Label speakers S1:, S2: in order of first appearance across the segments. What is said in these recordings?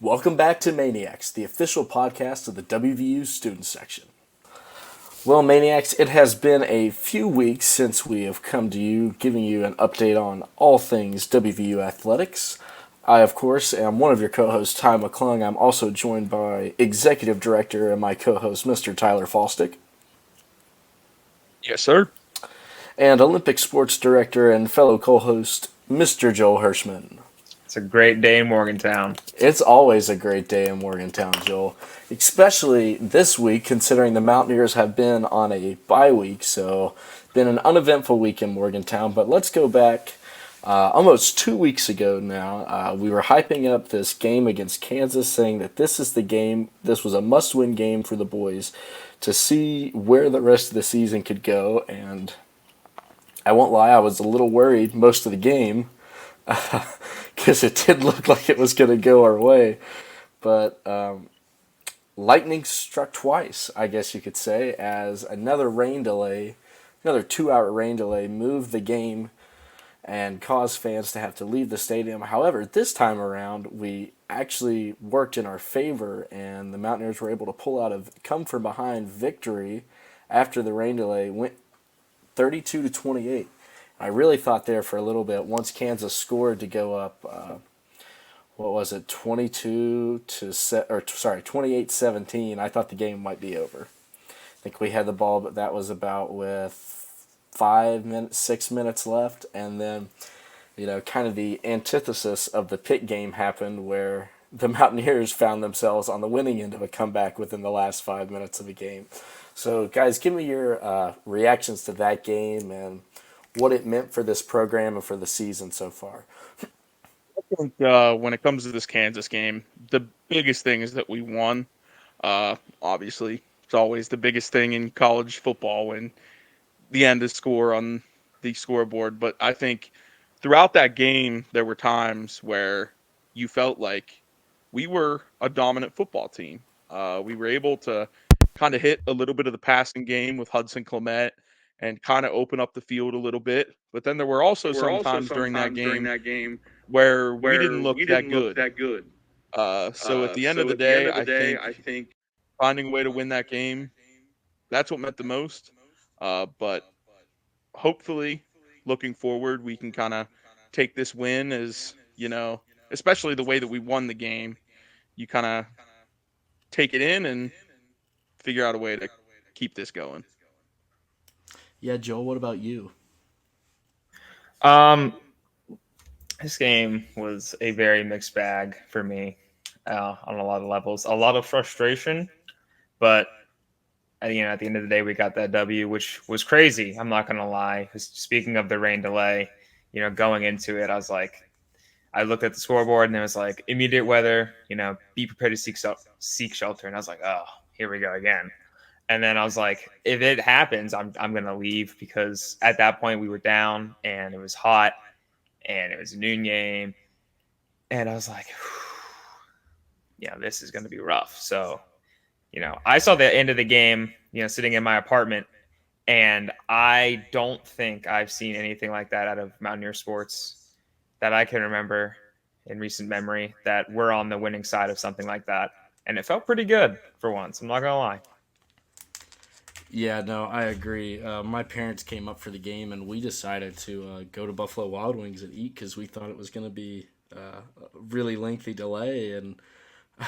S1: Welcome back to Maniacs, the official podcast of the WVU Student Section. Well, Maniacs, it has been a few weeks since we have come to you, giving you an update on all things WVU athletics. I, of course, am one of your co-hosts, Ty McClung. I'm also joined by Executive Director and my co-host, Mr. Tyler Falstick.
S2: Yes, sir.
S1: And Olympic Sports Director and fellow co-host, Mr. Joel Hirschman.
S3: It's a great day in Morgantown.
S1: It's always a great day in Morgantown, Joel. Especially this week, considering the Mountaineers have been on a bye week, so been an uneventful week in Morgantown. But let's go back almost 2 weeks ago now. We were hyping up this game against Kansas, saying that this is the game, this was a must-win game for the boys to see where the rest of the season could go. And I won't lie, I was a little worried most of the game, because it did look like it was going to go our way. But lightning struck twice, I guess you could say, as another 2-hour rain delay, moved the game and caused fans to have to leave the stadium. However, this time around, we actually worked in our favor, and the Mountaineers were able to pull out a come-from-behind victory after the rain delay went 32-28. I really thought there for a little bit, once Kansas scored to go up, 28-17, I thought the game might be over. I think we had the ball, but that was about with 6 minutes left, and then, kind of the antithesis of the Pitt game happened, where the Mountaineers found themselves on the winning end of a comeback within the last 5 minutes of the game. So, guys, give me your reactions to that game and what it meant for this program and for the season so far.
S2: I think when it comes to this Kansas game, the biggest thing is that we won. Obviously, it's always the biggest thing in college football when the end is score on the scoreboard. But I think throughout that game, there were times where you felt like we were a dominant football team. We were able to kind of hit a little bit of the passing game with Hudson Clement and kind of open up the field a little bit. But then there were also some times during that game where we didn't look that good. So at the end of the day, I think finding a way to win that game, that's what meant the most. But hopefully, looking forward, we can kind of take this win as, especially the way that we won the game. You kind of take it in and figure out a way to keep this going.
S1: Yeah, Joel, what about you?
S3: Um, this game was a very mixed bag for me on a lot of levels. A lot of frustration, but at the end of the day, we got that W, which was crazy. I'm not gonna lie. 'Cause speaking of the rain delay, going into it, I looked at the scoreboard and it was like immediate weather. Be prepared to seek shelter, and I was like, oh, here we go again. And then I was like, if it happens, I'm gonna leave, because at that point we were down and it was hot and it was a noon game, and I was like, this is gonna be rough. So, I saw the end of the game, sitting in my apartment, and I don't think I've seen anything like that out of Mountaineer sports that I can remember in recent memory, that we're on the winning side of something like that. And it felt pretty good for once. I'm not gonna lie.
S1: Yeah, no, I agree. My parents came up for the game, and we decided to go to Buffalo Wild Wings and eat because we thought it was going to be a really lengthy delay. And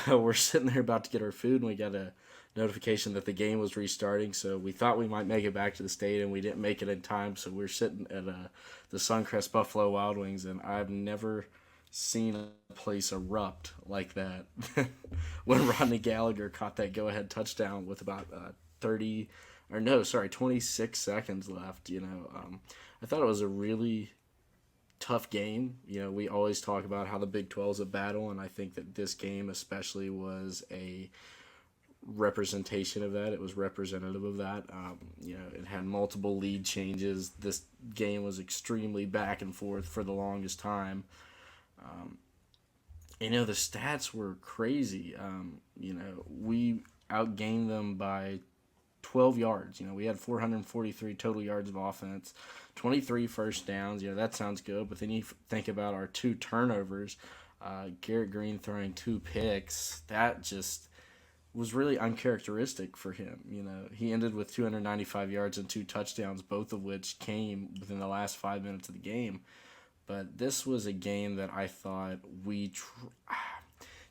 S1: we're sitting there about to get our food, and we got a notification that the game was restarting. So we thought we might make it back to the stadium. We didn't make it in time, so we're sitting at the Suncrest Buffalo Wild Wings, and I've never seen a place erupt like that when Rodney Gallagher caught that go-ahead touchdown with about 26 seconds left. I thought it was a really tough game. We always talk about how the Big 12 is a battle, and I think that this game especially was a representation of that. It was representative of that. It had multiple lead changes. This game was extremely back and forth for the longest time. The stats were crazy. We outgained them by 12 yards. We had 443 total yards of offense, 23 first downs. That sounds good. But then you think about our 2 turnovers. Garrett Green throwing 2 picks, that just was really uncharacteristic for him. He ended with 295 yards and 2 touchdowns, both of which came within the last 5 minutes of the game. But this was a game that I thought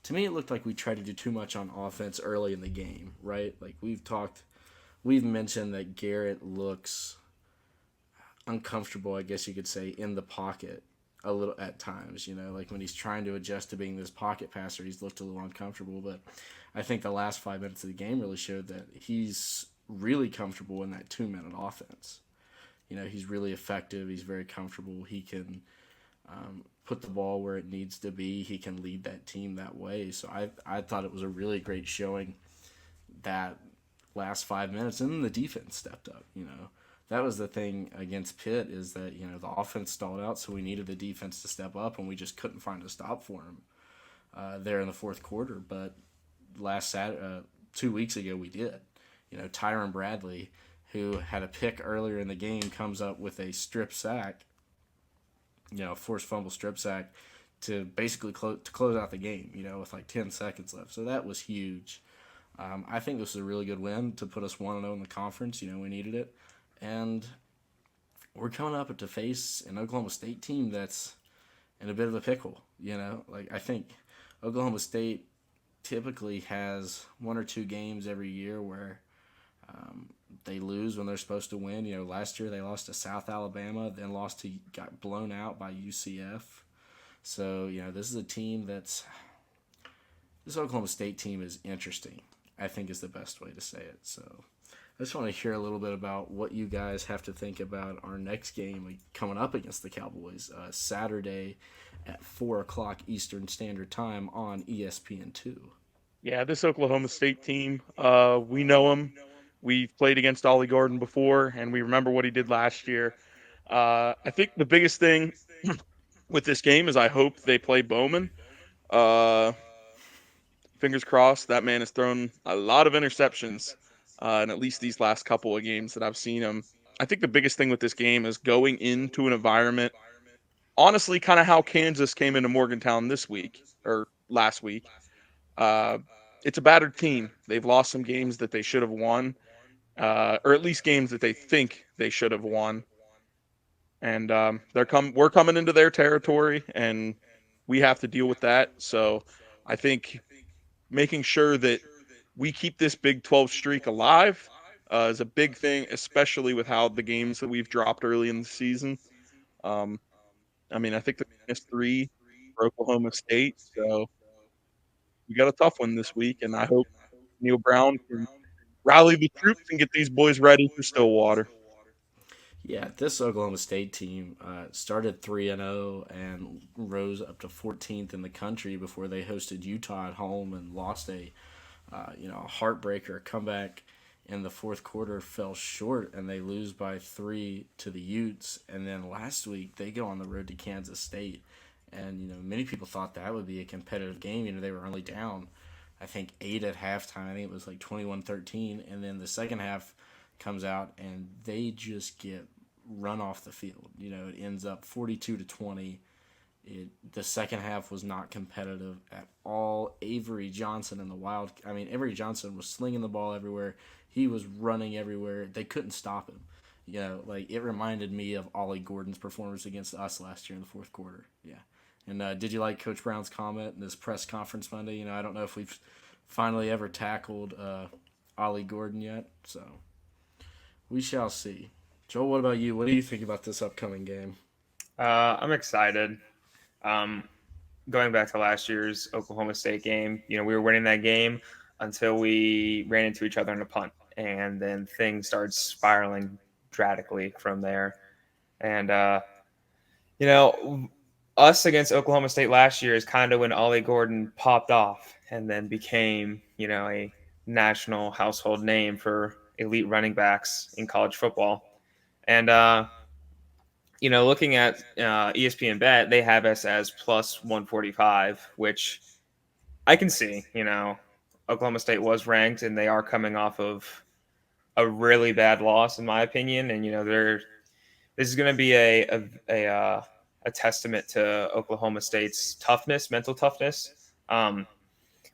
S1: to me, it looked like we tried to do too much on offense early in the game, right? Like we've mentioned that Garrett looks uncomfortable, I guess you could say, in the pocket a little at times. Like when he's trying to adjust to being this pocket passer, he's looked a little uncomfortable. But I think the last 5 minutes of the game really showed that he's really comfortable in that 2-minute offense. He's really effective. He's very comfortable. He can put the ball where it needs to be. He can lead that team that way. So I thought it was a really great showing that last 5 minutes, and then the defense stepped up. That was the thing against Pitt, is that the offense stalled out, so we needed the defense to step up, and we just couldn't find a stop for him there in the fourth quarter. But 2 weeks ago we did. Tyron Bradley, who had a pick earlier in the game, comes up with a strip sack, forced fumble strip sack to basically close out the game, with like 10 seconds left. So that was huge. I think this was a really good win to put us 1-0 in the conference. We needed it. And we're coming up to face an Oklahoma State team that's in a bit of a pickle. I think Oklahoma State typically has 1 or 2 games every year where they lose when they're supposed to win. Last year they lost to South Alabama, then got blown out by UCF. So, this is a team this Oklahoma State team is interesting, I think is the best way to say it. So I just want to hear a little bit about what you guys have to think about our next game coming up against the Cowboys Saturday at 4 o'clock Eastern Standard Time on ESPN2.
S2: Yeah, this Oklahoma State team, we know him. We've played against Ollie Gordon before, and we remember what he did last year. I think the biggest thing with this game is I hope they play Bowman. Fingers crossed, that man has thrown a lot of interceptions in at least these last couple of games that I've seen him. I think the biggest thing with this game is going into an environment, honestly, kind of how Kansas came into Morgantown this week or last week. It's a battered team. They've lost some games that they should have won, or at least games that they think they should have won. And we're coming into their territory, and we have to deal with that. So I think making sure that we keep this Big 12 streak alive is a big thing, especially with how the games that we've dropped early in the season. I think the -3 for Oklahoma State, so we got a tough one this week, and I hope Neil Brown can rally the troops and get these boys ready for Stillwater.
S1: Yeah, this Oklahoma State team started 3-0 and rose up to 14th in the country before they hosted Utah at home and lost a heartbreaker. Comeback in the fourth quarter, fell short, and they lose by 3 to the Utes. And then last week they go on the road to Kansas State, and many people thought that would be a competitive game. They were only down, I think, 8 at halftime. I think it was like 21-13, and then the second half comes out and they just get run off the field. It ends up 42-20. The second half was not competitive at all. Avery Johnson and the Wild. Avery Johnson was slinging the ball everywhere. He was running everywhere. They couldn't stop him. It reminded me of Ollie Gordon's performance against us last year in the fourth quarter. Yeah. And did you like Coach Brown's comment in this press conference Monday? I don't know if we've finally ever tackled Ollie Gordon yet. So we shall see. Joel, what about you? What do you think about this upcoming game?
S3: I'm excited. Going back to last year's Oklahoma State game, we were winning that game until we ran into each other in a punt, and then things started spiraling drastically from there. And us against Oklahoma State last year is kind of when Ollie Gordon popped off and then became, a national household name for elite running backs in college football. And looking at ESPN Bet, they have us as plus 145, which I can see. Oklahoma State was ranked, and they are coming off of a really bad loss, in my opinion. And this is going to be a a testament to Oklahoma State's toughness, mental toughness.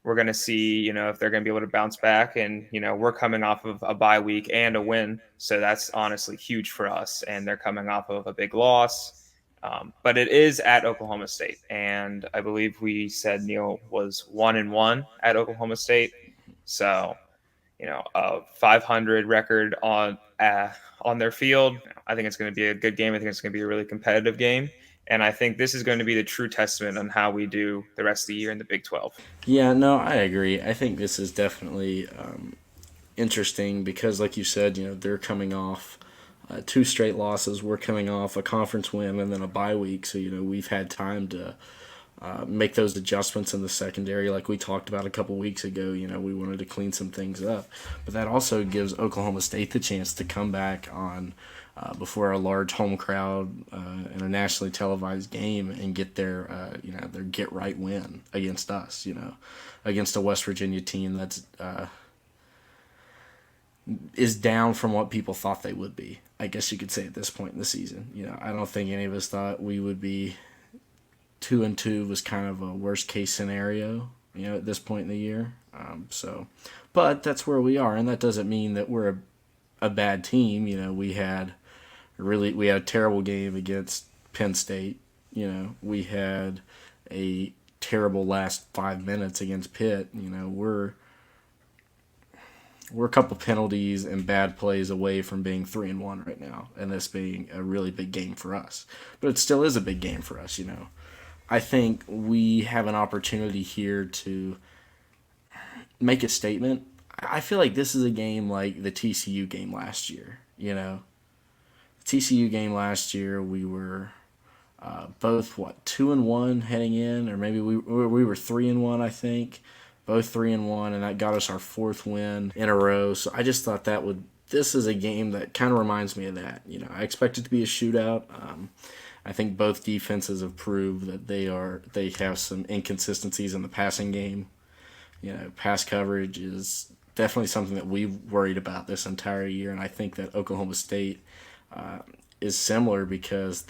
S3: We're going to see, if they're going to be able to bounce back. And, we're coming off of a bye week and a win. So that's honestly huge for us. And they're coming off of a big loss. But it is at Oklahoma State. And I believe we said Neil was 1-1 at Oklahoma State. So, a 500 record on their field. I think it's going to be a good game. I think it's going to be a really competitive game. And I think this is going to be the true testament on how we do the rest of the year in the Big 12.
S1: Yeah, no, I agree. I think this is definitely interesting because, like you said, they're coming off 2 straight losses. We're coming off a conference win and then a bye week. So, we've had time to make those adjustments in the secondary like we talked about a couple weeks ago. We wanted to clean some things up. But that also gives Oklahoma State the chance to come back on before a large home crowd in a nationally televised game and get their get right win against us. Against a West Virginia team that's is down from what people thought they would be. I guess you could say at this point in the season. I don't think any of us thought we would be 2-2 was kind of a worst case scenario. At this point in the year. But that's where we are, and that doesn't mean that we're a bad team. We had a terrible game against Penn State. We had a terrible last 5 minutes against Pitt. We're a couple penalties and bad plays away from being 3-1 right now, and this being a really big game for us. But it still is a big game for us. I think we have an opportunity here to make a statement. I feel like this is a game like the TCU game last year. The TCU game last year, we were both 2-1 heading in, or maybe we were 3-1. I think both 3-1, and that got us our 4th win in a row. So I just thought this is a game that kind of reminds me of that. I expect it to be a shootout. I think both defenses have proved that they have some inconsistencies in the passing game. Pass coverage is definitely something that we've worried about this entire year, and I think that Oklahoma State is similar because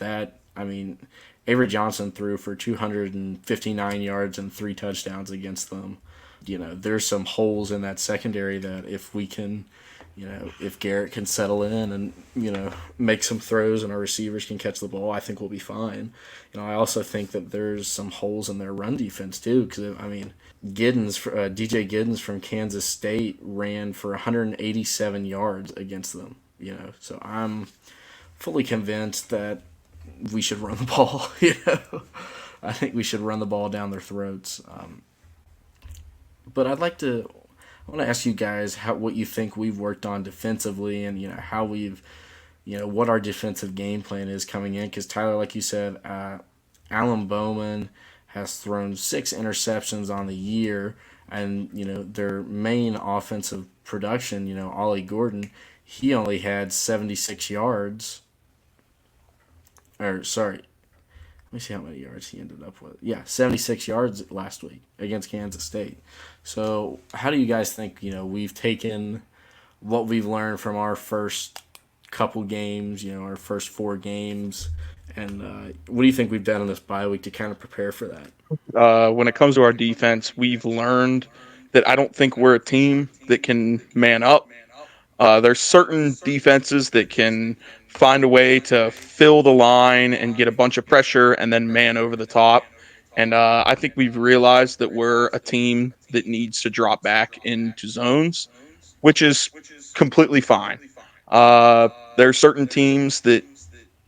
S1: Avery Johnson threw for 259 yards and 3 touchdowns against them. There's some holes in that secondary that if we can, if Garrett can settle in and, make some throws and our receivers can catch the ball, I think we'll be fine. I also think that there's some holes in their run defense too, because, DJ Giddens from Kansas State ran for 187 yards against them, So I'm fully convinced that we should run the ball, I think we should run the ball down their throats. But I want to ask you guys what you think we've worked on defensively, and how we've, what our defensive game plan is coming in. Because Tyler, like you said, Alan Bowman has thrown 6 interceptions on the year, and their main offensive production, Ollie Gordon, he only had 76 yards. Or sorry. Let me see how many yards he ended up with. Yeah, 76 yards last week against Kansas State. So how do you guys think, we've taken what we've learned from our first couple games, our first 4 games, and what do you think we've done in this bye week to kind of prepare for that?
S2: When it comes to our defense, we've learned that I don't think we're a team that can man up. There's certain defenses that can find a way to fill the line and get a bunch of pressure and then man over the top. And I think we've realized that we're a team that needs to drop back into zones, which is completely fine. There are certain teams that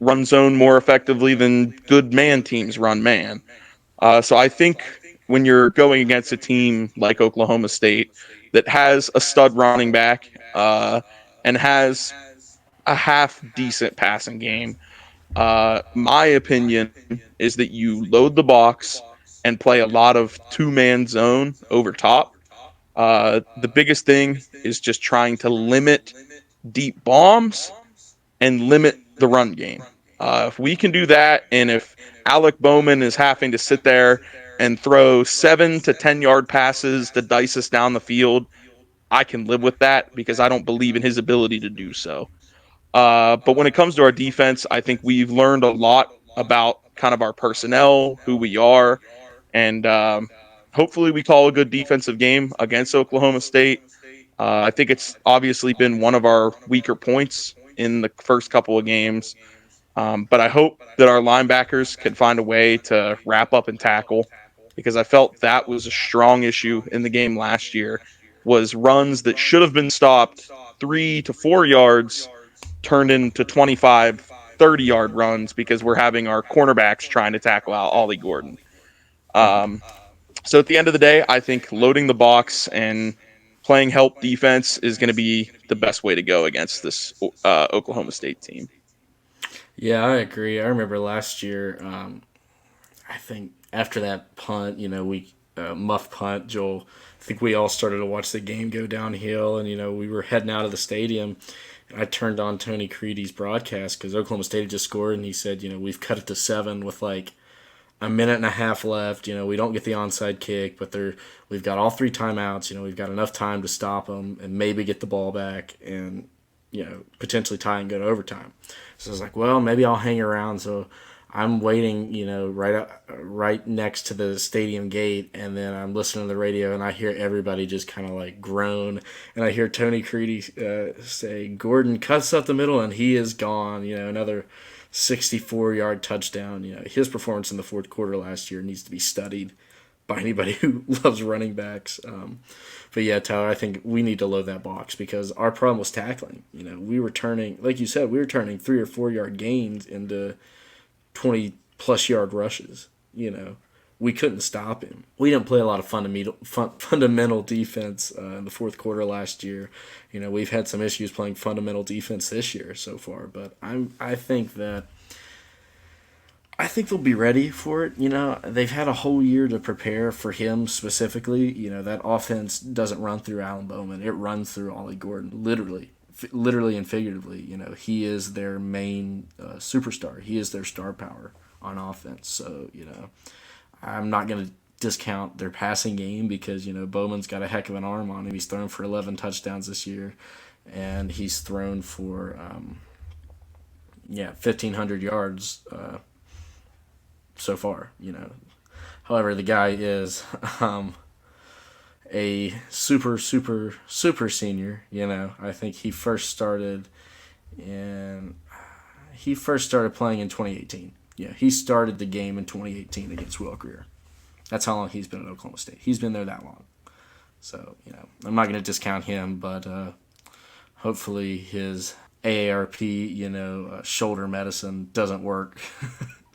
S2: run zone more effectively than good man teams run man. So I think when you're going against a team like Oklahoma State that has a stud running back and has a half decent passing game, my opinion is that you load the box and play a lot of 2-man zone over top. The biggest thing is just trying to limit deep bombs and limit the run game. If we can do that, and if Alec Bowman is having to sit there and throw 7 to 10 yard passes to dice us down the field, I can live with that because I don't believe in his ability to do so. But when it comes to our defense, I think we've learned a lot about kind of our personnel, who we are, and hopefully we call a good defensive game against Oklahoma State. I think it's obviously been one of our weaker points in the first couple of games. But I hope that our linebackers can find a way to wrap up and tackle, because I felt that was a strong issue in the game last year, was runs that should have been stopped 3 to 4 yards turned into 25, 30-yard runs because we're having our cornerbacks trying to tackle out Ollie Gordon. So at the end of the day, I think loading the box and playing help defense is going to be the best way to go against this Oklahoma State team.
S1: Yeah, I agree. I remember last year, I think after that punt, we muff punt, Joel, I think we all started to watch the game go downhill, and, we were heading out of the stadium. And I turned on Tony Creedy's broadcast because Oklahoma State had just scored, and he said, we've cut it to 7 with like a minute and a half left. We don't get the onside kick, but we've got all 3 timeouts. We've got enough time to stop them and maybe get the ball back and, potentially tie and go to overtime. So I was like, well, maybe I'll hang around. So I'm waiting, right next to the stadium gate, and then I'm listening to the radio, and I hear everybody just kind of like groan, and I hear Tony Creedy say, "Gordon cuts up the middle, and he is gone." Another 64-yard touchdown. His performance in the fourth quarter last year needs to be studied by anybody who loves running backs. But yeah, Tyler, I think we need to load that box because our problem was tackling. We were turning, like you said, 3 or 4 yard gains into 20-plus yard rushes. We couldn't stop him. We didn't play a lot of fundamental defense in the fourth quarter last year. We've had some issues playing fundamental defense this year so far, but I think they'll be ready for it. They've had a whole year to prepare for him specifically. That offense doesn't run through Alan Bowman. It runs through Ollie Gordon, literally and figuratively. He is their main superstar. He is their star power on offense. So, I'm not going to discount their passing game because, Bowman's got a heck of an arm on him. He's thrown for 11 touchdowns this year, and he's thrown for, 1,500 yards so far, However, the guy is a super senior. I think he first started playing in 2018. Yeah, he started the game in 2018 against Will Greer. That's how long he's been at Oklahoma State. He's been there that long. So, I'm not going to discount him, but hopefully his AARP, shoulder medicine doesn't work.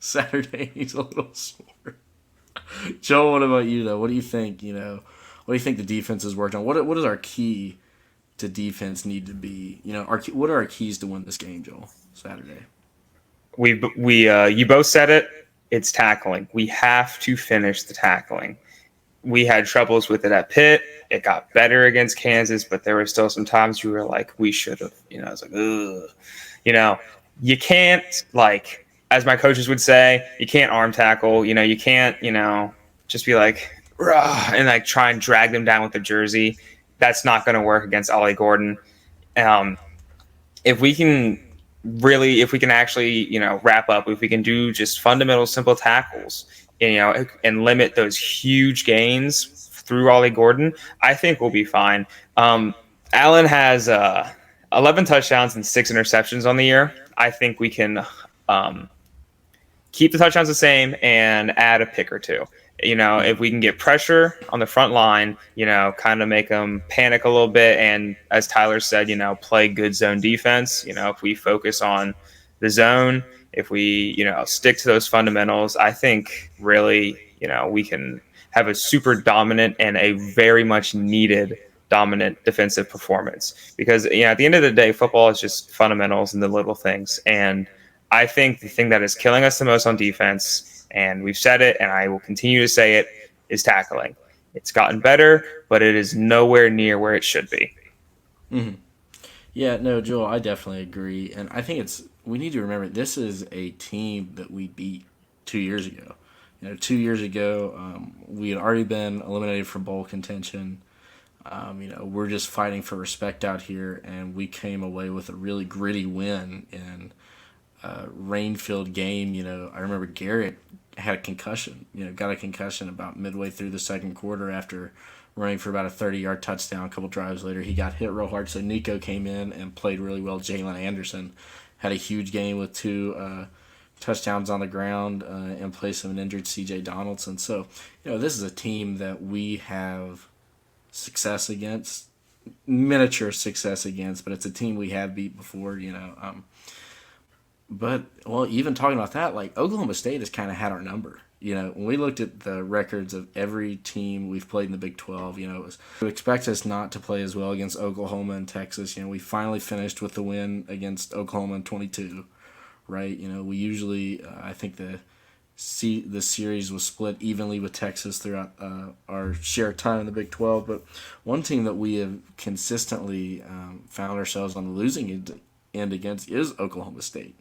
S1: Saturday, he's a little sore. Joel, what about you, though? What do you think, what do you think the defense has worked on? What does our key to defense need to be? What are our keys to win this game, Joel, Saturday?
S3: You both said it. It's tackling. We have to finish the tackling. We had troubles with it at Pitt. It got better against Kansas, but there were still some times you were like, we should have. I was like, ugh. You can't, like, as my coaches would say, you can't arm tackle. You can't, just be like, rah, and like try and drag them down with the jersey. That's not going to work against Ollie Gordon. If we can actually, wrap up, if we can do just fundamental, simple tackles, and limit those huge gains through Ollie Gordon, I think we'll be fine. Allen has 11 touchdowns and 6 interceptions on the year. I think we can keep the touchdowns the same and add a pick or two. If we can get pressure on the front line, kind of make them panic a little bit. And as Tyler said, play good zone defense. If we focus on the zone, if we, stick to those fundamentals, I think really, we can have a super dominant and a very much needed dominant defensive performance. Because, at the end of the day, football is just fundamentals and the little things. And I think the thing that is killing us the most on defense, and we've said it, and I will continue to say it, is tackling. It's gotten better, but it is nowhere near where it should be.
S1: Mm-hmm. Yeah, no, Joel, I definitely agree. And I think we need to remember this is a team that we beat 2 years ago. 2 years ago, we had already been eliminated from bowl contention. We're just fighting for respect out here, and we came away with a really gritty win in rain-filled game. I remember Garrett had a concussion. Got a concussion about midway through the second quarter after running for about a 30-yard touchdown. A couple drives later, he got hit real hard. So Nico came in and played really well. Jalen Anderson had a huge game with 2 touchdowns on the ground in place of an injured C.J. Donaldson. So, this is a team that we have success against, miniature success against, but it's a team we have beat before, But, even talking about that, Oklahoma State has kind of had our number. When we looked at the records of every team we've played in the Big 12, it was to expect us not to play as well against Oklahoma and Texas. We finally finished with the win against Oklahoma in 22, right? We usually, I think the series was split evenly with Texas throughout our share time in the Big 12. But one team that we have consistently found ourselves on the losing end against is Oklahoma State.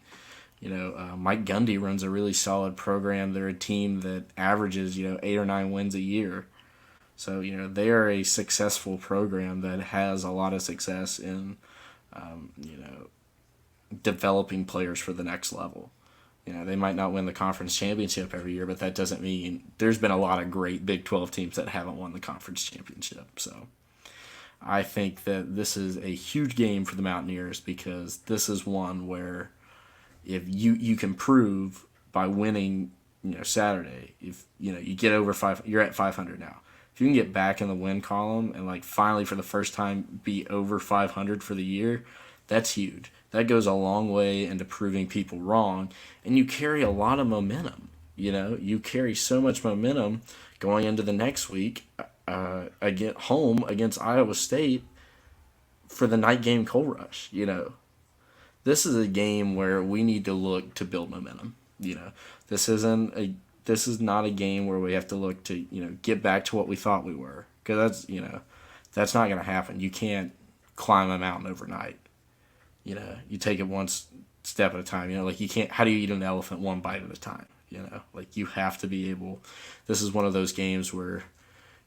S1: Mike Gundy runs a really solid program. They're a team that averages, 8 or 9 wins a year. So, they are a successful program that has a lot of success in, developing players for the next level. They might not win the conference championship every year, but that doesn't mean there's been a lot of great Big 12 teams that haven't won the conference championship. So I think that this is a huge game for the Mountaineers because this is one where if you can prove by winning, Saturday, if you get over 5, you're at 500 now. If you can get back in the win column and finally for the first time be over 500 for the year, that's huge. That goes a long way into proving people wrong, and you carry a lot of momentum. You carry so much momentum going into the next week, home against Iowa State for the night game coal rush. This is a game where we need to look to build momentum. This is not a game where we have to look to get back to what we thought we were, because that's not going to happen. You can't climb a mountain overnight. You take it one step at a time. You can't. How do you eat an elephant one bite at a time? You have to be able. This is one of those games where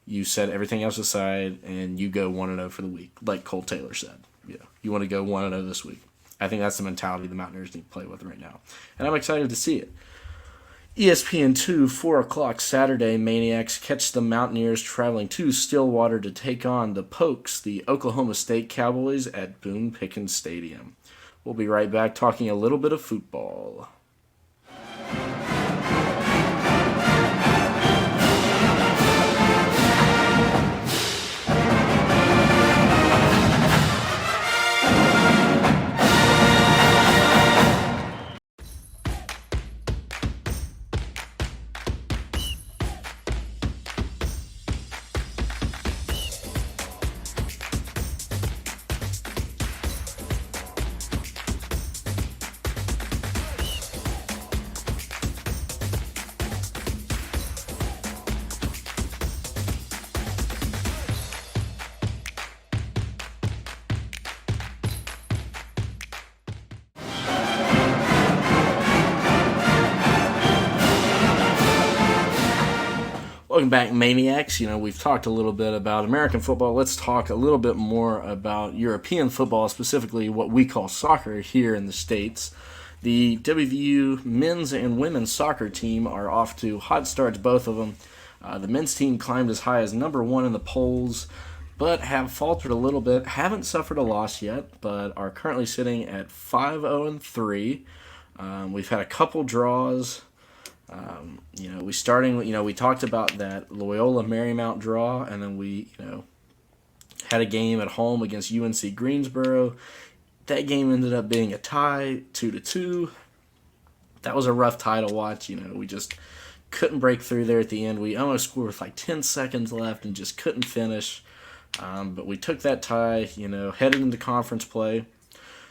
S1: you set everything else aside and you go 1-0 for the week, like Cole Taylor said. You want to go 1-0 this week. I think that's the mentality the Mountaineers need to play with right now, and I'm excited to see it. ESPN2, 4 o'clock Saturday, Maniacs catch the Mountaineers traveling to Stillwater to take on the Pokes, the Oklahoma State Cowboys, at Boone Pickens Stadium. We'll be right back talking a little bit of football. Welcome back, Maniacs. We've talked a little bit about American football. Let's talk a little bit more about European football, specifically what we call soccer here in the States. The WVU men's and women's soccer team are off to hot starts, both of them. The men's team climbed as high as number 1 in the polls, but have faltered a little bit. Haven't suffered a loss yet, but are currently sitting at 5-0-3. We've had a couple draws. We talked about that Loyola Marymount draw, and then we, had a game at home against UNC Greensboro. That game ended up being a tie, 2-2. That was a rough tie to watch. We just couldn't break through there at the end. We almost scored with 10 seconds left and just couldn't finish. But we took that tie, headed into conference play.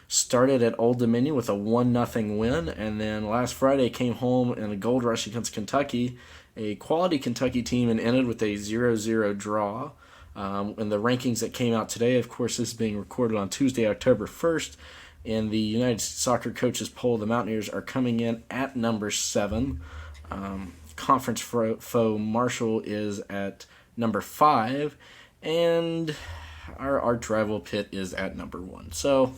S1: Started at Old Dominion with a 1-0 win, and then last Friday came home in a gold rush against Kentucky, a quality Kentucky team, and ended with a 0-0 draw. In the rankings that came out today, of course, this is being recorded on Tuesday, October 1st, in the United Soccer Coaches poll, the Mountaineers are coming in at number 7. Conference foe Marshall is at number 5, and our arch rival Pitt is at number 1. So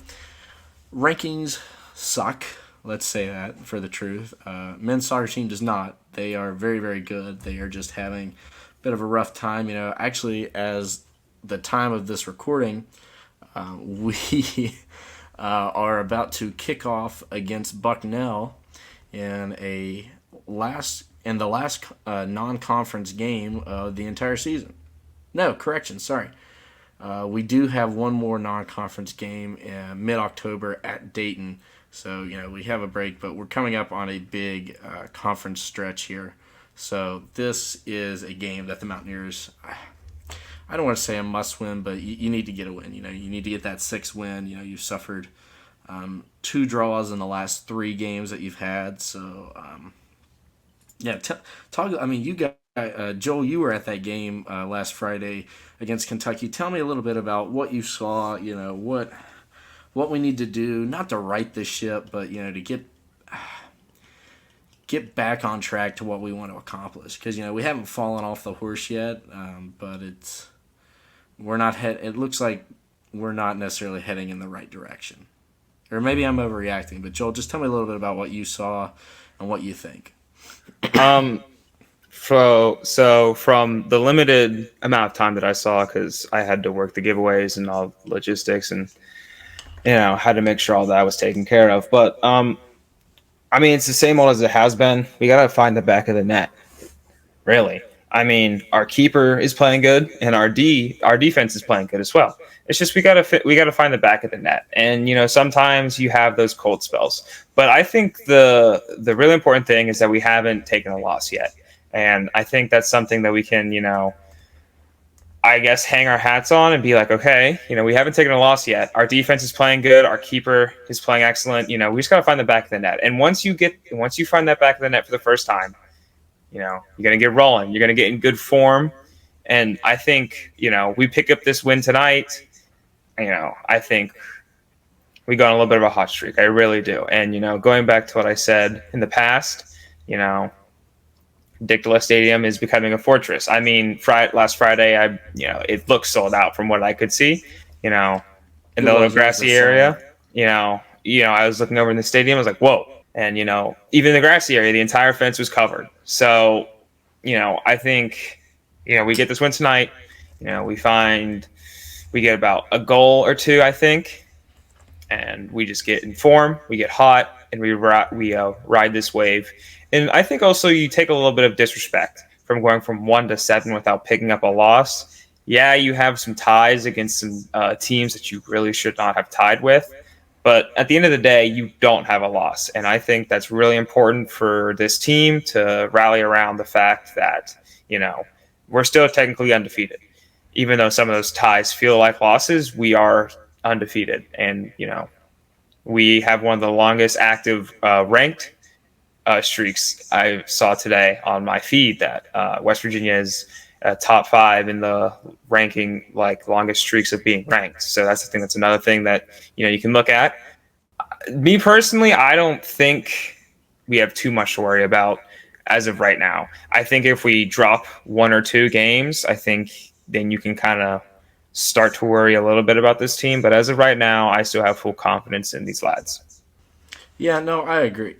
S1: rankings suck. Let's say that for the truth. Men's soccer team does not. They are very, very good. They are just having a bit of a rough time. Actually, as the time of this recording, we are about to kick off against Bucknell in the last non-conference game of the entire season. No, correction, sorry. We do have one more non-conference game in mid-October at Dayton. So, we have a break, but we're coming up on a big conference stretch here. So this is a game that the Mountaineers, I don't want to say a must-win, but you need to get a win. You need to get that 6th win. You've suffered 2 draws in the last 3 games that you've had. So, talk. I mean, you got Joel. You were at that game last Friday against Kentucky. Tell me a little bit about what you saw. What we need to do, not to right the ship, but to get back on track to what we want to accomplish. Because we haven't fallen off the horse yet, but we're not It looks like we're not necessarily heading in the right direction. Or maybe I'm overreacting. But Joel, just tell me a little bit about what you saw and what you think.
S3: So from the limited amount of time that I saw, because I had to work the giveaways and all logistics and had to make sure all that was taken care of. But I mean, it's the same old as it has been. We got to find the back of the net, really. I mean, our keeper is playing good, and our defense is playing good as well. It's just we got to find the back of the net, and sometimes you have those cold spells. But I think the really important thing is that we haven't taken a loss yet, and I think that's something that we can I guess hang our hats on and be like, okay, we haven't taken a loss yet. Our defense is playing good. Our keeper is playing excellent. We just got to find the back of the net. And once you find that back of the net for the first time, you're going to get rolling. You're going to get in good form. And I think, we pick up this win tonight. I think we go on a little bit of a hot streak. I really do. And, going back to what I said in the past, Dick Stadium is becoming a fortress. I mean, last Friday, it looked sold out from what I could see. In the little grassy area, I was looking over in the stadium. I was like, whoa! And even the grassy area, the entire fence was covered. So, I think, we get this win tonight. We get about a goal or 2, I think, and we just get in form. We get hot, and we ride this wave. And I think also you take a little bit of disrespect from going from 1 to 7 without picking up a loss. Yeah, you have some ties against some teams that you really should not have tied with. But at the end of the day, you don't have a loss. And I think that's really important for this team to rally around the fact that, we're still technically undefeated. Even though some of those ties feel like losses, we are undefeated. And, we have one of the longest active ranked streaks I saw today on my feed that West Virginia is top 5 in the ranking, like longest streaks of being ranked. So that's another thing that, you can look at. Me personally, I don't think we have too much to worry about as of right now. I think if we drop 1 or 2 games, I think then you can kind of start to worry a little bit about this team. But as of right now, I still have full confidence in these lads.
S1: Yeah, no, I agree.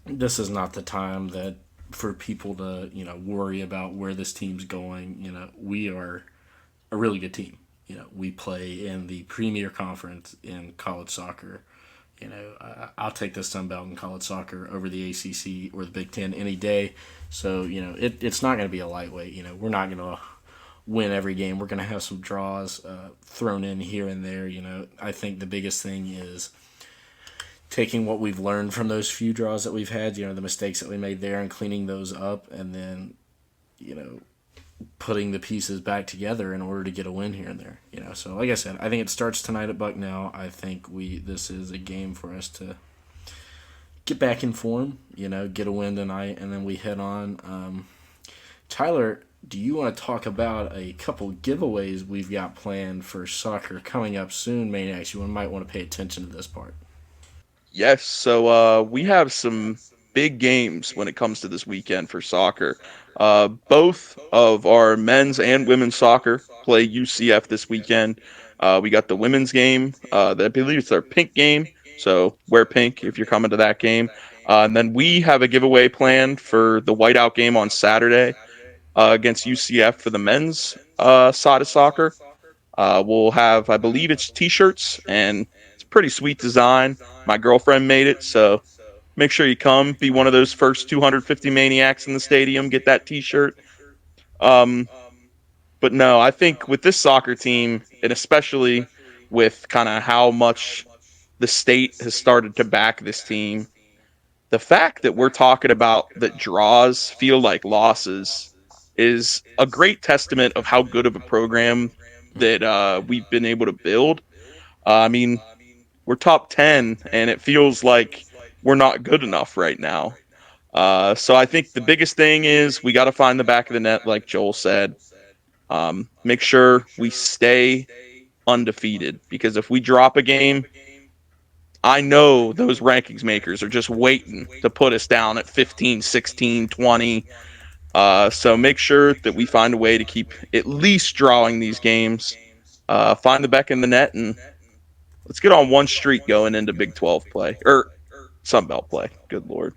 S1: This is not the time for people to, worry about where this team's going. We are a really good team. We play in the premier conference in college soccer. I'll take the Sun Belt in college soccer over the ACC or the Big Ten any day. So, it's not going to be a lightweight. We're not going to win every game. We're going to have some draws thrown in here and there. I think the biggest thing is taking what we've learned from those few draws that we've had, the mistakes that we made there and cleaning those up, and then, putting the pieces back together in order to get a win here and there. So like I said, I think it starts tonight at Bucknell. I think this is a game for us to get back in form, get a win tonight, and then we head on. Tyler, do you want to talk about a couple giveaways we've got planned for soccer coming up soon, Maniacs? You might want to pay attention to this part.
S2: Yes, so we have some big games when it comes to this weekend for soccer. Both of our men's and women's soccer play UCF this weekend. We got the women's game. I believe it's our pink game. So wear pink if you're coming to that game. And then we have a giveaway planned for the whiteout game on Saturday against UCF for the men's side of soccer. We'll have, I believe it's T-shirts, and it's a pretty sweet design. My girlfriend made it, so make sure you come. Be one of those first 250 Maniacs in the stadium. Get that T-shirt. Um, but no, I think with this soccer team, and especially with kind of how much the state has started to back this team, the fact that we're talking about that draws feel like losses is a great testament of how good of a program that we've been able to build. I mean, we're top 10, and it feels like we're not good enough right now. So I think the biggest thing is we got to find the back of the net, like Joel said. Make sure we stay undefeated, because if we drop a game, I know those rankings makers are just waiting to put us down at 15, 16, 20. So make sure that we find a way to keep at least drawing these games, find the back in the net, and let's get on one streak going into Big 12 play, or Sun Belt play. Good Lord.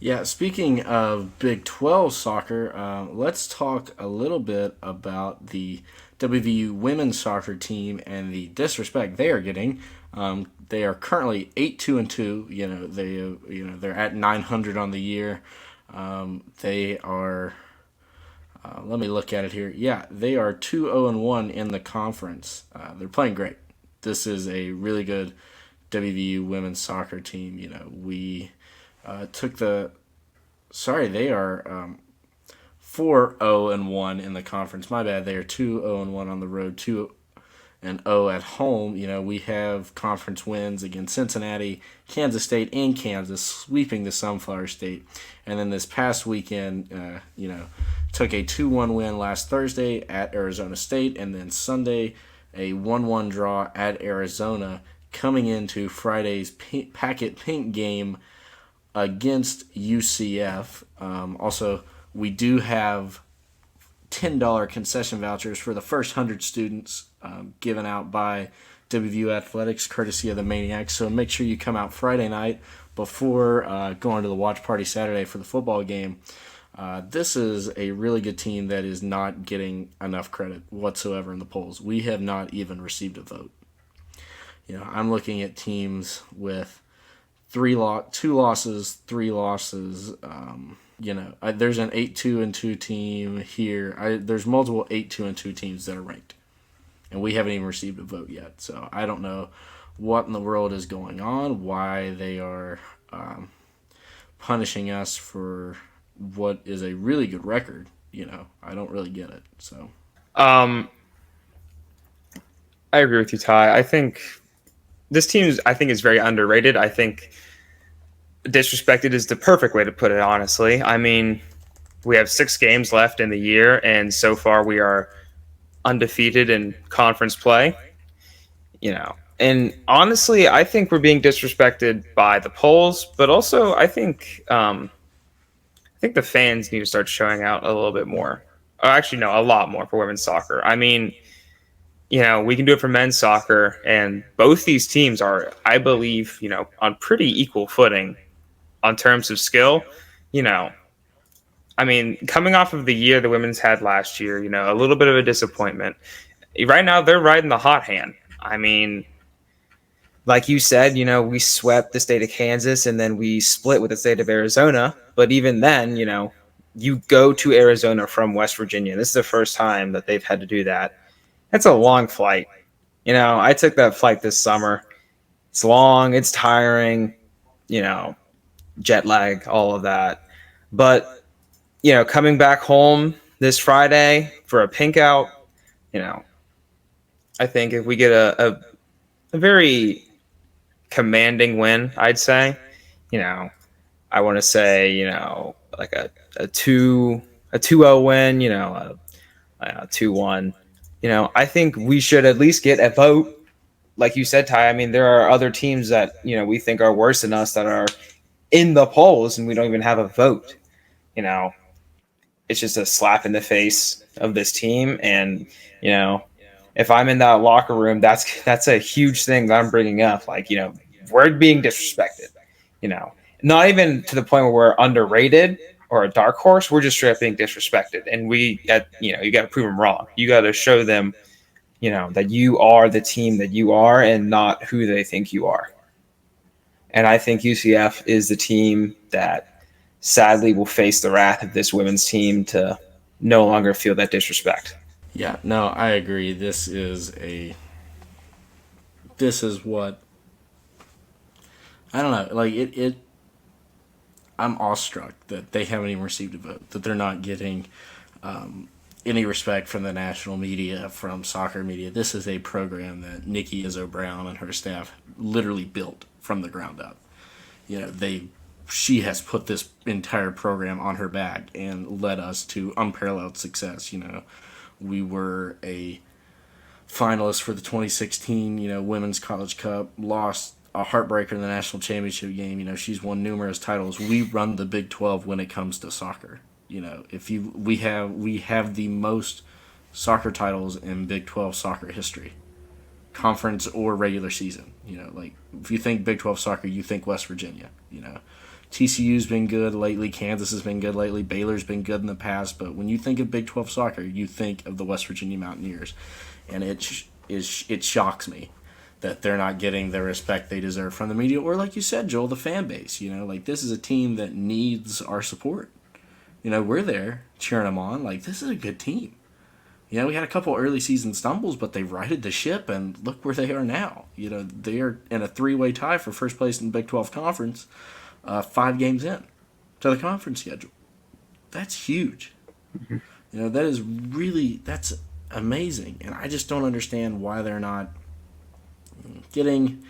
S1: Yeah, speaking of Big 12 soccer, let's talk a little bit about the WVU women's soccer team and the disrespect they are getting. They are currently 8-2-2. They're at 900 on the year. They are. Let me look at it here. Yeah, they are 2-0-1 in the conference. They're playing great. This is a really good WVU women's soccer team. We took the. Sorry, they are 4-0-1 in the conference. My bad. They are 2-0-1 on the road, 2-0 at home. We have conference wins against Cincinnati, Kansas State, and Kansas, sweeping the Sunflower State. And then this past weekend, took a 2-1 win last Thursday at Arizona State, and then Sunday a 1-1 draw at Arizona, coming into Friday's Packet Pink game against UCF. Also, we do have $10 concession vouchers for the first 100 students given out by WVU Athletics, courtesy of the Maniacs. So make sure you come out Friday night before going to the watch party Saturday for the football game. This is a really good team that is not getting enough credit whatsoever in the polls. We have not even received a vote. I'm looking at teams with two losses, 3 losses. There's an 8-2-2 team here. There's multiple 8-2-2 teams that are ranked, and we haven't even received a vote yet. So I don't know what in the world is going on, why they are punishing us for what is a really good record. I don't really get it. So
S3: I agree with you, Ty. I think this team is very underrated. I think disrespected is the perfect way to put it, honestly. I mean, we have 6 games left in the year, and so far we are undefeated in conference play. And honestly, I think we're being disrespected by the polls, but also I think the fans need to start showing out a little bit more. Or actually, no, a lot more for women's soccer. I mean, we can do it for men's soccer, and both these teams are, I believe, on pretty equal footing on terms of skill. I mean, coming off of the year the women's had last year, a little bit of a disappointment. Right now, they're riding the hot hand. I mean, like you said, we swept the state of Kansas, and then we split with the state of Arizona. But even then, you go to Arizona from West Virginia. This is the first time that they've had to do that. That's a long flight. I took that flight this summer. It's long, it's tiring, jet lag, all of that. But, coming back home this Friday for a pink out, I think if we get a very commanding win, I'd say, I want to say, like a 2-0 win, a 2-1. I think we should at least get a vote. Like you said, Ty, I mean, there are other teams that, we think are worse than us that are in the polls, and we don't even have a vote. It's just a slap in the face of this team. And, if I'm in that locker room, that's a huge thing that I'm bringing up. Like, we're being disrespected, not even to the point where we're underrated or a dark horse. We're just straight up being disrespected. And you got to prove them wrong. You got to show them, that you are the team that you are and not who they think you are. And I think UCF is the team that sadly will face the wrath of this women's team to no longer feel that disrespect.
S1: Yeah, no, I agree. This is what, I don't know, like I'm awestruck that they haven't even received a vote, that they're not getting any respect from the national media, from soccer media. This is a program that Nikki Izzo Brown and her staff literally built from the ground up. She has put this entire program on her back and led us to unparalleled success. We were a finalist for the 2016, Women's College Cup, lost a heartbreaker in the national championship game. She's won numerous titles. We run the Big 12 when it comes to soccer. We have the most soccer titles in Big 12 soccer history, conference or regular season. Like if you think Big 12 soccer, you think West Virginia. TCU's been good lately. Kansas has been good lately. Baylor's been good in the past. But when you think of Big 12 soccer, you think of the West Virginia Mountaineers, and it shocks me that they're not getting the respect they deserve from the media, or like you said, Joel, the fan base. Like this is a team that needs our support. We're there cheering them on. Like, this is a good team. We had a couple early season stumbles, but they righted the ship, and look where they are now. They are in a 3-way tie for first place in the Big 12 Conference, 5 games in to the conference schedule. That's huge. Mm-hmm. That's amazing. And I just don't understand why they're not getting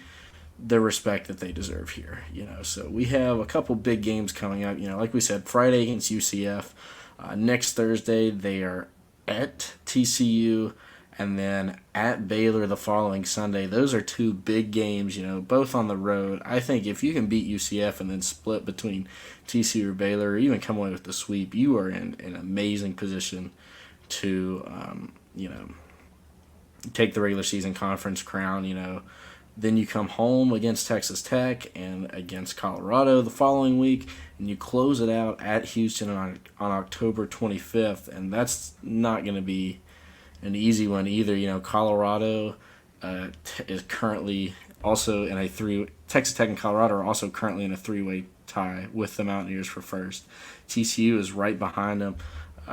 S1: the respect that they deserve here. So we have a couple big games coming up. Like we said, Friday against UCF. Next Thursday, they are at TCU, and then at Baylor the following Sunday. Those are 2 big games, both on the road. I think if you can beat UCF and then split between TCU or Baylor, or even come away with the sweep, you are in an amazing position to, take the regular season conference crown. Then you come home against Texas Tech and against Colorado the following week, and you close it out at Houston on October 25th, and that's not going to be an easy one either. Colorado is currently also in a 3. Texas Tech and Colorado are also currently in a 3-way tie with the Mountaineers for first. TCU is right behind them.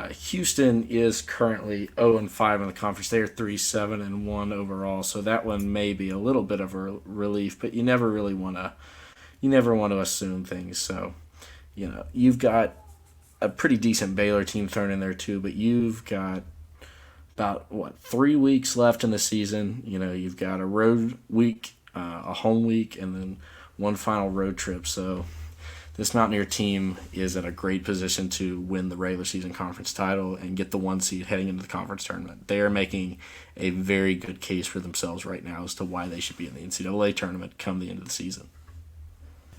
S1: Houston is currently 0-5 in the conference. They are 3-7-1 overall, so that one may be a little bit of a relief. But you never want to assume things. So, you've got a pretty decent Baylor team thrown in there too. But you've got about 3 weeks left in the season. You've got a road week, a home week, and then one final road trip. So this Mountaineer team is in a great position to win the regular season conference title and get the 1 seed heading into the conference tournament. They are making a very good case for themselves right now as to why they should be in the NCAA tournament come the end of the season.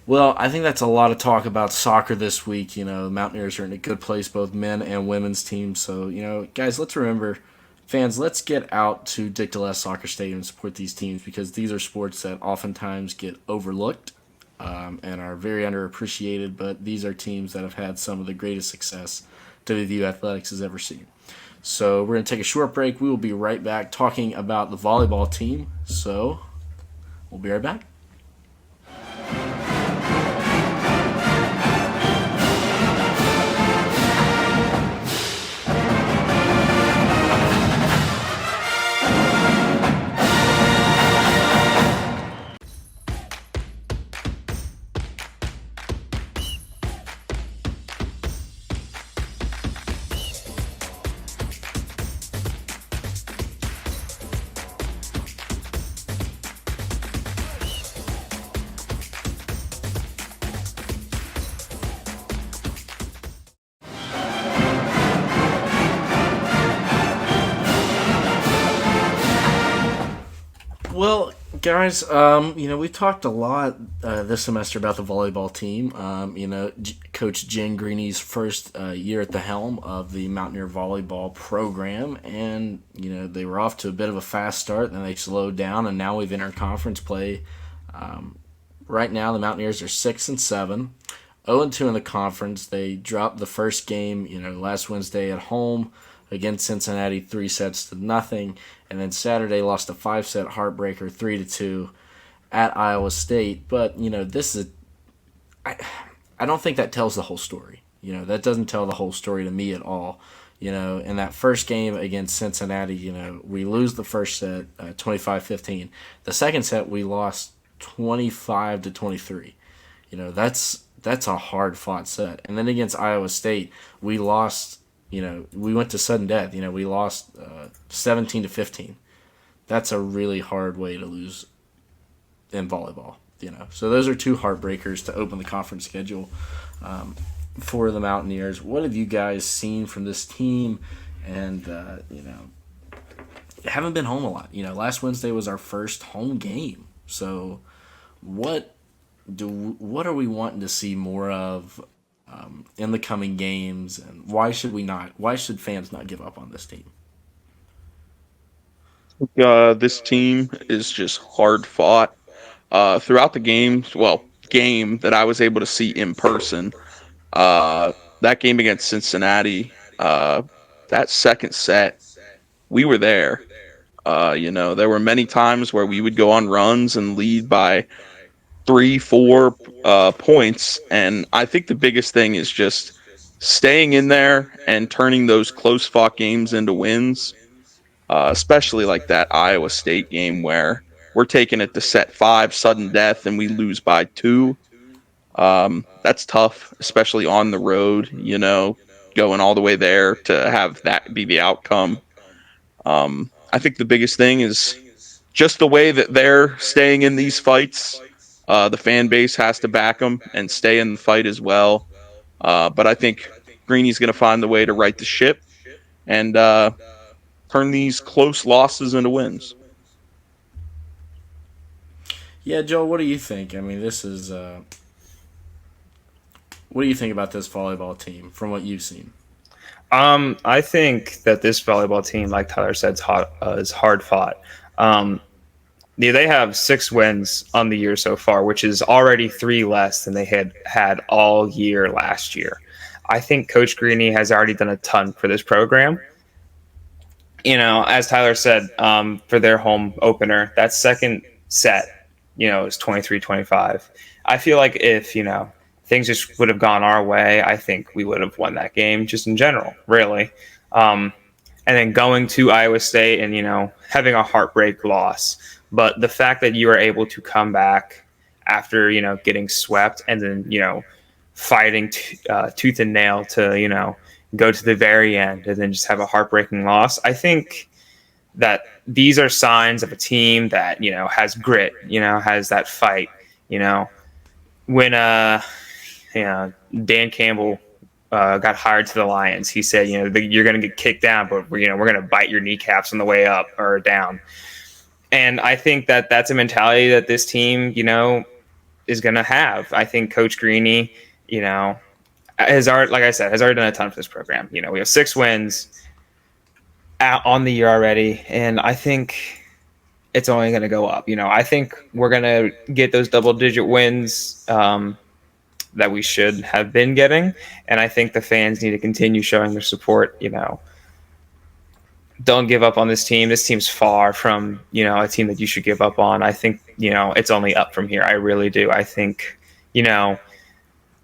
S1: Well, I think that's a lot of talk about soccer this week. The Mountaineers are in a good place, both men and women's teams. So, guys, let's remember, fans, let's get out to Dick DeLess Soccer Stadium and support these teams, because these are sports that oftentimes get overlooked and are very underappreciated, but these are teams that have had some of the greatest success WVU Athletics has ever seen. So we're going to take a short break. We will be right back talking about the volleyball team. So we'll be right back. Guys, we talked a lot this semester about the volleyball team. Coach Jen Greeny's first year at the helm of the Mountaineer volleyball program, and they were off to a bit of a fast start, then they slowed down, and now we've entered conference play. Right now, the Mountaineers are 6-7, 0-2 in the conference. They dropped the first game, last Wednesday at home against Cincinnati, 3-0, and then Saturday lost a 5-set heartbreaker, 3-2 at Iowa State. But this is I don't think that tells the whole story. That doesn't tell the whole story to me at all. In that first game against Cincinnati, we lose the first set, 25-15. The second set we lost 25-23. That's a hard fought set. And then against Iowa State, we lost. We went to sudden death. We lost 17-15. That's a really hard way to lose in volleyball. So those are two heartbreakers to open the conference schedule for the Mountaineers. What have you guys seen from this team? And haven't been home a lot. Last Wednesday was our first home game. So what are we wanting to see more of in the coming games, and why should fans not give up on this team?
S2: This team is just hard fought throughout the games. Well, game that I was able to see in person. That game against Cincinnati, that second set, we were there. There were many times where we would go on runs and lead by 3-4 points, and I think the biggest thing is just staying in there and turning those close fought games into wins, especially like that Iowa State game where we're taking it to set 5 sudden death and we lose by 2. That's tough, especially on the road, going all the way there to have that be the outcome. I think the biggest thing is just the way that they're staying in these fights. The fan base has to back them and stay in the fight as well. But I think Greeny's going to find the way to right the ship and turn these close losses into wins.
S1: Yeah, Joel, what do you think? I mean, this is what do you think about this volleyball team from what you've seen?
S3: I think that this volleyball team, like Tyler said, is hard fought. They have 6 wins on the year so far, which is already 3 less than they had all year last year. I think Coach Greeny has already done a ton for this program. As Tyler said, for their home opener, that second set, is 23-25. I feel like if, things just would have gone our way, I think we would have won that game just in general, really. And then going to Iowa State and, having a heartbreak loss. But the fact that you are able to come back after, getting swept and then, fighting tooth and nail to, go to the very end and then just have a heartbreaking loss. I think that these are signs of a team that, has grit, has that fight, When Dan Campbell got hired to the Lions, he said, you're going to get kicked down, but we're going to bite your kneecaps on the way up or down. And I think that that's a mentality that this team, is going to have. I think Coach Greeny, has already, like I said, has already done a ton for this program. We have 6 wins out on the year already, and I think it's only going to go up. I think we're going to get those double-digit wins that we should have been getting, and I think the fans need to continue showing their support. Don't give up on this team. This team's far from, a team that you should give up on. I think, it's only up from here. I really do. I think,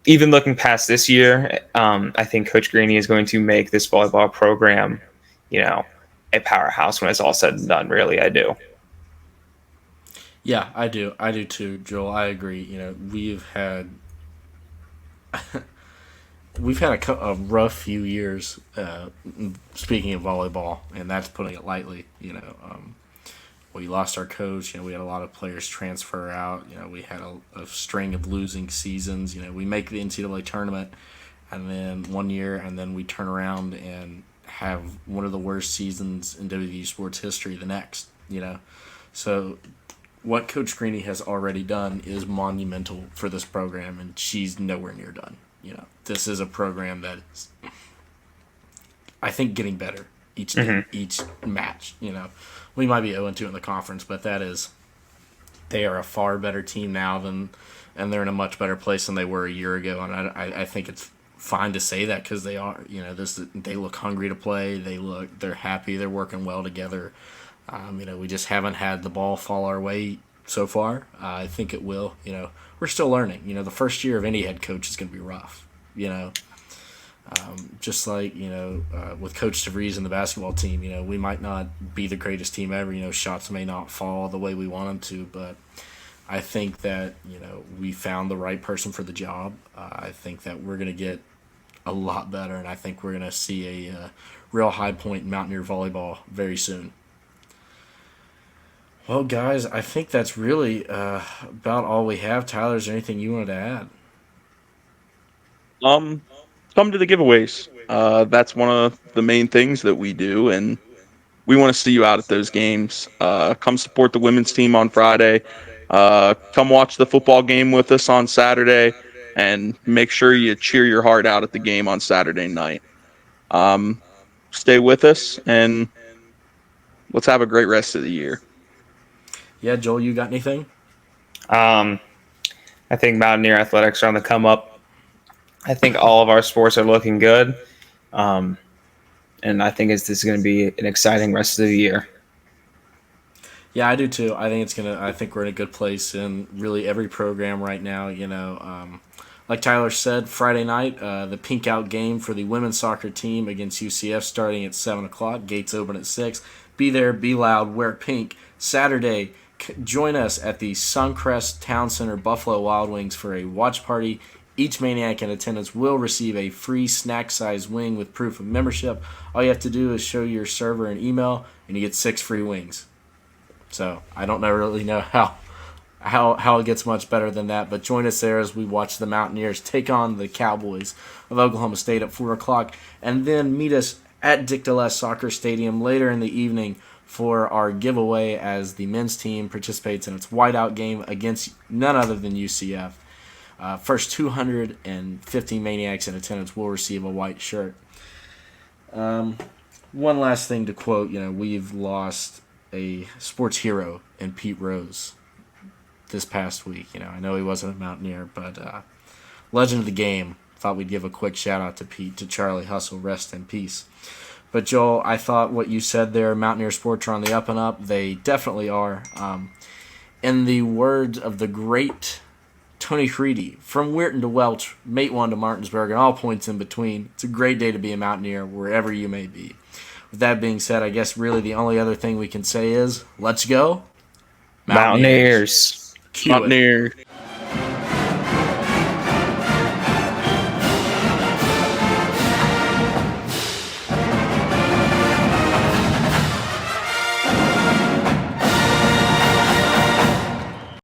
S3: even looking past this year, I think Coach Greeny is going to make this volleyball program, a powerhouse when it's all said and done. Really, I do.
S1: Yeah, I do. I do too, Joel. I agree. We've had a rough few years, speaking of volleyball, and that's putting it lightly. We lost our coach. We had a lot of players transfer out. We had a string of losing seasons. We make the NCAA tournament, and then one year, and then we turn around and have one of the worst seasons in WVU sports history the next. So what Coach Greeny has already done is monumental for this program, and she's nowhere near done. This is a program that is, I think, getting better each day, each match. We might be 0-2 in the conference, but they are a far better team now and they're in a much better place than they were a year ago. And I think it's fine to say that because they are. They look hungry to play. They're happy. They're working well together. We just haven't had the ball fall our way so far. I think it will. We're still learning. The first year of any head coach is going to be rough. Just like with Coach DeVries and the basketball team, we might not be the greatest team ever. Shots may not fall the way we want them to, but I think that we found the right person for the job. I think that we're going to get a lot better, and I think we're going to see a real high point in Mountaineer volleyball very soon. Well, guys, I think that's really about all we have. Tyler, is there anything you wanted to add?
S2: Come to the giveaways. That's one of the main things that we do, and we want to see you out at those games. Come support the women's team on Friday. Come watch the football game with us on Saturday, and make sure you cheer your heart out at the game on Saturday night. Stay with us, and let's have a great rest of the year.
S1: Yeah, Joel, you got anything?
S3: I think Mountaineer athletics are on the come up. I think all of our sports are looking good. And I think this is going to be an exciting rest of the year.
S1: Yeah, I do too. I think we're in a good place in really every program right now. Like Tyler said, Friday night, the pink out game for the women's soccer team against UCF starting at 7:00. Gates open at 6. Be there, be loud, wear pink. Saturday, join us at the Suncrest Town Center Buffalo Wild Wings for a watch party. Each Maniac in attendance will receive a free snack-sized wing with proof of membership. All you have to do is show your server an email, and you get 6 free wings. So I don't really know how it gets much better than that, but join us there as we watch the Mountaineers take on the Cowboys of Oklahoma State at 4:00, and then meet us at Dick DeLess Soccer Stadium later in the evening for our giveaway as the men's team participates in its whiteout game against none other than UCF. First 250 Maniacs in attendance will receive a white shirt. One last thing to quote, we've lost a sports hero in Pete Rose this past week. I know he wasn't a Mountaineer, but legend of the game. Thought we'd give a quick shout out to Pete, to Charlie Hustle, rest in peace. But Joel, I thought what you said there, Mountaineer sports are on the up and up. They definitely are. In the words of the great Tony Freedy, from Weirton to Welch, Mate 1 to Martinsburg, and all points in between, it's a great day to be a Mountaineer wherever you may be. With that being said, I guess really the only other thing we can say is, let's go
S3: Mountaineers.
S1: Mountaineers.